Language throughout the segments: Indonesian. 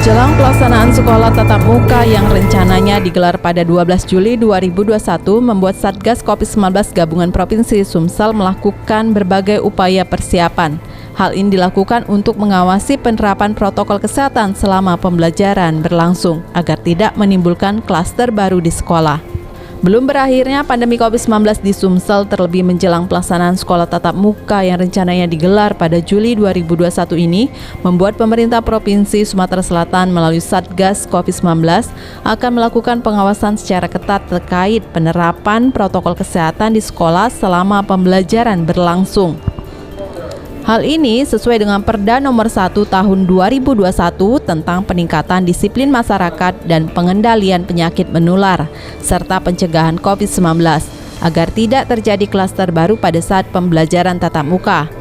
Jelang pelaksanaan sekolah tatap muka yang rencananya digelar pada 12 Juli 2021 membuat Satgas COVID-19 Gabungan Provinsi Sumsel melakukan berbagai upaya persiapan. Hal ini dilakukan untuk mengawasi penerapan protokol kesehatan selama pembelajaran berlangsung agar tidak menimbulkan klaster baru di sekolah. Belum berakhirnya pandemi COVID-19 di Sumsel terlebih menjelang pelaksanaan sekolah tatap muka yang rencananya digelar pada Juli 2021 ini membuat pemerintah Provinsi Sumatera Selatan melalui Satgas COVID-19 akan melakukan pengawasan secara ketat terkait penerapan protokol kesehatan di sekolah selama pembelajaran berlangsung. Hal ini sesuai dengan Perda Nomor 1 Tahun 2021 tentang peningkatan disiplin masyarakat dan pengendalian penyakit menular serta pencegahan COVID-19 agar tidak terjadi klaster baru pada saat pembelajaran tatap muka.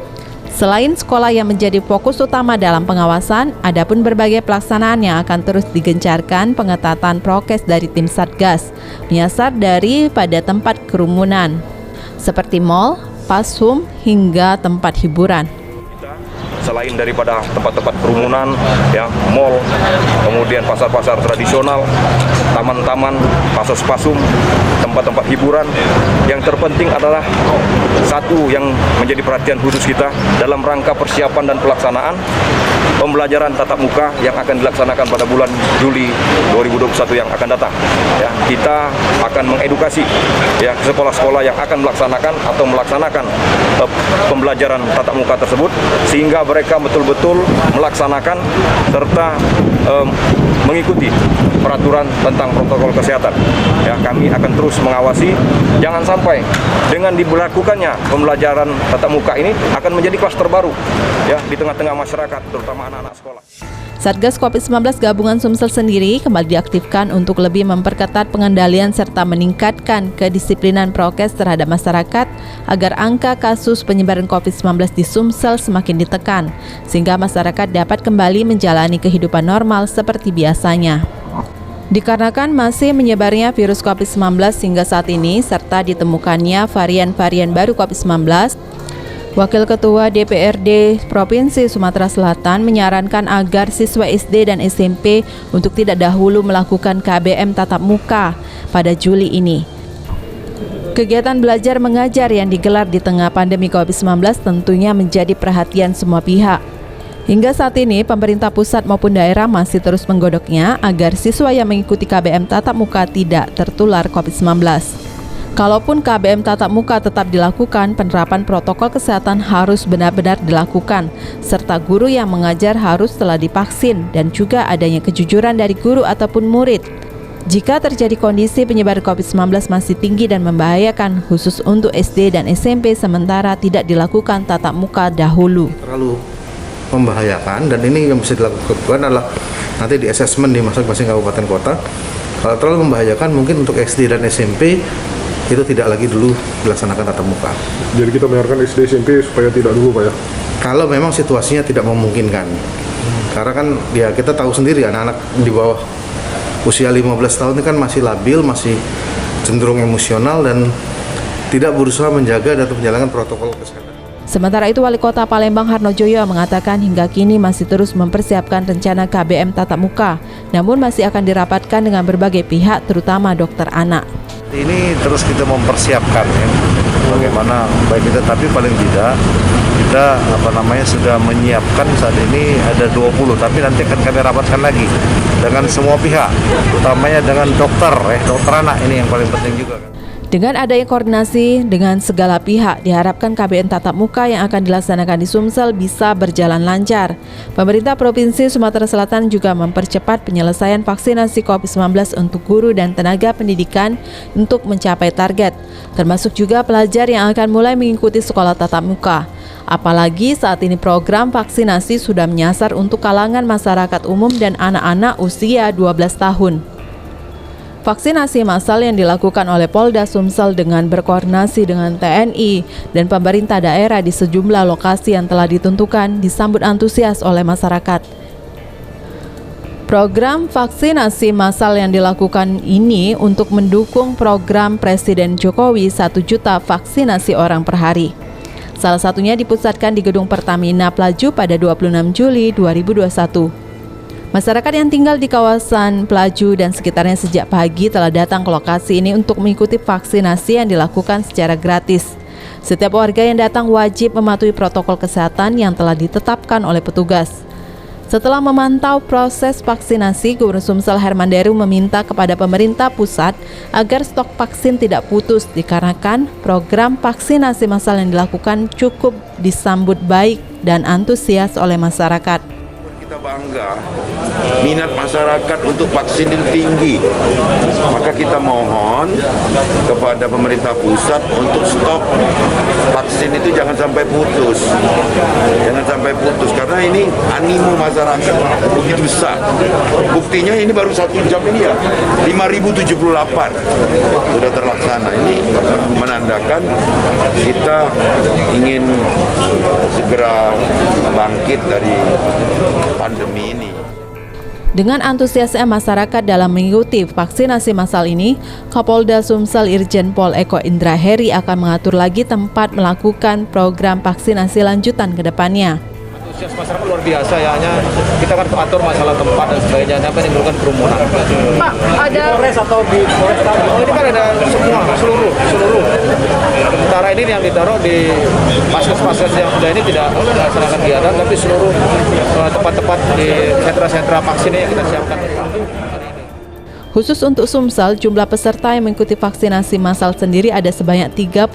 Selain sekolah yang menjadi fokus utama dalam pengawasan, adapun berbagai pelaksanaan yang akan terus digencarkan pengetatan prokes dari tim Satgas, menyasar dari pada tempat kerumunan seperti mal, pasum, hingga tempat hiburan. Selain daripada tempat-tempat kerumunan, ya, mal, kemudian pasar-pasar tradisional, taman-taman, pasum-pasum, tempat-tempat hiburan, yang terpenting adalah satu yang menjadi perhatian khusus kita dalam rangka persiapan dan pelaksanaan pembelajaran tatap muka yang akan dilaksanakan pada bulan Juli 2021 yang akan datang. Ya, kita akan mengedukasi ya sekolah-sekolah yang akan melaksanakan pembelajaran tatap muka tersebut sehingga mereka betul-betul melaksanakan serta mengikuti peraturan tentang protokol kesehatan. Ya, kami akan terus mengawasi jangan sampai dengan diberlakukannya pembelajaran tatap muka ini akan menjadi klaster baru ya di tengah-tengah masyarakat terutama anak-anak sekolah. Satgas COVID-19 Gabungan Sumsel sendiri kembali diaktifkan untuk lebih memperketat pengendalian serta meningkatkan kedisiplinan prokes terhadap masyarakat agar angka kasus penyebaran COVID-19 di Sumsel semakin ditekan, sehingga masyarakat dapat kembali menjalani kehidupan normal seperti biasanya. Dikarenakan masih menyebarnya virus COVID-19 hingga saat ini, serta ditemukannya varian-varian baru COVID-19, Wakil Ketua DPRD Provinsi Sumatera Selatan menyarankan agar siswa SD dan SMP untuk tidak dahulu melakukan KBM tatap muka pada Juli ini. Kegiatan belajar mengajar yang digelar di tengah pandemi COVID-19 tentunya menjadi perhatian semua pihak. Hingga saat ini, pemerintah pusat maupun daerah masih terus menggodoknya agar siswa yang mengikuti KBM tatap muka tidak tertular COVID-19. Kalaupun KBM tatap muka tetap dilakukan, penerapan protokol kesehatan harus benar-benar dilakukan, serta guru yang mengajar harus telah divaksin dan juga adanya kejujuran dari guru ataupun murid. Jika terjadi kondisi penyebaran COVID-19 masih tinggi dan membahayakan, khusus untuk SD dan SMP sementara tidak dilakukan tatap muka dahulu. Terlalu membahayakan dan ini yang bisa dilakukan adalah nanti di asesmen di masing-masing kabupaten kota. Kalau terlalu membahayakan mungkin untuk SD dan SMP itu tidak lagi dulu dilaksanakan tatap muka. Jadi kita menyarankan SD SMP supaya tidak dulu Pak ya? Kalau memang situasinya tidak memungkinkan. Karena kan ya kita tahu sendiri anak-anak di bawah usia 15 tahun ini kan masih labil, masih cenderung emosional dan tidak berusaha menjaga dan menjalankan protokol kesehatan. Sementara itu, Wali Kota Palembang Harnojoyo mengatakan hingga kini masih terus mempersiapkan rencana KBM tatap muka, namun masih akan dirapatkan dengan berbagai pihak terutama dokter anak. Ini terus kita mempersiapkan ya, bagaimana baik kita, tapi paling tidak kita sudah menyiapkan saat ini ada 20, tapi nanti akan kami rapatkan lagi dengan semua pihak, utamanya dengan dokter anak ini yang paling penting juga. Dengan adanya koordinasi dengan segala pihak, diharapkan KBM tatap muka yang akan dilaksanakan di Sumsel bisa berjalan lancar. Pemerintah Provinsi Sumatera Selatan juga mempercepat penyelesaian vaksinasi COVID-19 untuk guru dan tenaga pendidikan untuk mencapai target, termasuk juga pelajar yang akan mulai mengikuti sekolah tatap muka. Apalagi saat ini program vaksinasi sudah menyasar untuk kalangan masyarakat umum dan anak-anak usia 12 tahun. Vaksinasi massal yang dilakukan oleh Polda Sumsel dengan berkoordinasi dengan TNI dan pemerintah daerah di sejumlah lokasi yang telah ditentukan disambut antusias oleh masyarakat. Program vaksinasi massal yang dilakukan ini untuk mendukung program Presiden Jokowi 1 juta vaksinasi orang per hari. Salah satunya dipusatkan di Gedung Pertamina Plaju pada 26 Juli 2021. Masyarakat yang tinggal di kawasan Pelaju dan sekitarnya sejak pagi telah datang ke lokasi ini untuk mengikuti vaksinasi yang dilakukan secara gratis. Setiap warga yang datang wajib mematuhi protokol kesehatan yang telah ditetapkan oleh petugas. Setelah memantau proses vaksinasi, Gubernur Sumsel Herman Deru meminta kepada pemerintah pusat agar stok vaksin tidak putus dikarenakan program vaksinasi massal yang dilakukan cukup disambut baik dan antusias oleh masyarakat. Kita bangga, minat masyarakat untuk vaksin itu tinggi. Maka kita mohon kepada pemerintah pusat untuk stok vaksin itu jangan sampai putus. Jangan sampai putus, karena ini animo masyarakat begitu besar. Buktinya ini baru 1 jam ini ya, 5.078 sudah terlaksana. Ini menandakan kita ingin segera bangkit dari pandemi ini. Dengan antusiasnya masyarakat dalam mengikuti vaksinasi massal ini, Kapolda Sumsel Irjen Pol Eko Indra Heri akan mengatur lagi tempat melakukan program vaksinasi lanjutan ke depannya. Antusias masyarakat luar biasa ya, hanya kita kan atur masalah tempat dan sebagainya, apa yang menimbulkan kerumunan. Pak, ada Polres atau di Polres? Oh, ini kan ada semua, seluruh. Sementara ini yang ditaruh di paskes yang sudah ini tidak melaksanakan kegiatan, tapi seluruh tempat-tempat di sentra-sentra vaksin yang kita siapkan. Khusus untuk Sumsel, jumlah peserta yang mengikuti vaksinasi massal sendiri ada sebanyak 31.000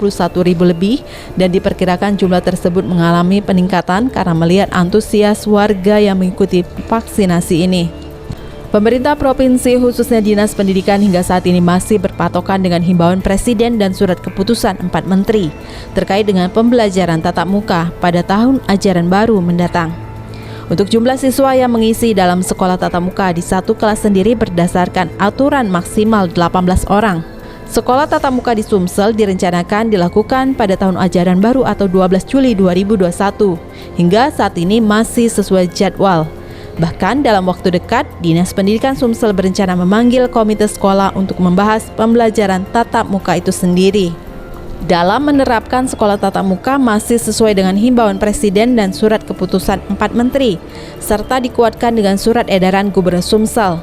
lebih dan diperkirakan jumlah tersebut mengalami peningkatan karena melihat antusias warga yang mengikuti vaksinasi ini. Pemerintah provinsi khususnya Dinas Pendidikan hingga saat ini masih berpatokan dengan himbauan Presiden dan surat keputusan 4 menteri terkait dengan pembelajaran tatap muka pada tahun ajaran baru mendatang. Untuk jumlah siswa yang mengisi dalam sekolah tatap muka di satu kelas sendiri berdasarkan aturan maksimal 18 orang. Sekolah tatap muka di Sumsel direncanakan dilakukan pada tahun ajaran baru atau 12 Juli 2021. Hingga saat ini masih sesuai jadwal. Bahkan dalam waktu dekat, Dinas Pendidikan Sumsel berencana memanggil komite sekolah untuk membahas pembelajaran tatap muka itu sendiri. Dalam menerapkan sekolah tatap muka masih sesuai dengan himbauan Presiden dan surat keputusan 4 menteri, serta dikuatkan dengan surat edaran Gubernur Sumsel.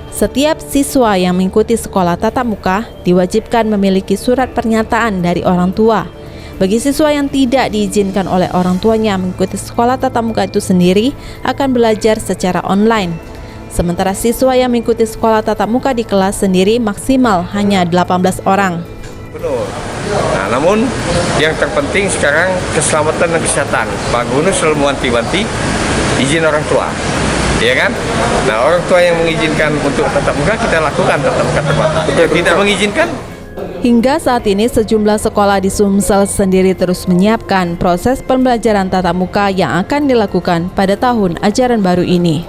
Setiap siswa yang mengikuti sekolah tatap muka diwajibkan memiliki surat pernyataan dari orang tua. Bagi siswa yang tidak diizinkan oleh orang tuanya mengikuti sekolah tatap muka itu sendiri akan belajar secara online. Sementara siswa yang mengikuti sekolah tatap muka di kelas sendiri maksimal hanya 18 orang. Betul. Nah, namun yang terpenting sekarang keselamatan dan kesehatan. Pak Gubernur selalu mewanti-wanti izin orang tua, ya kan? Nah, orang tua yang mengizinkan untuk tatap muka kita lakukan tatap muka terbatas. Tidak mengizinkan. Hingga saat ini sejumlah sekolah di Sumsel sendiri terus menyiapkan proses pembelajaran tatap muka yang akan dilakukan pada tahun ajaran baru ini.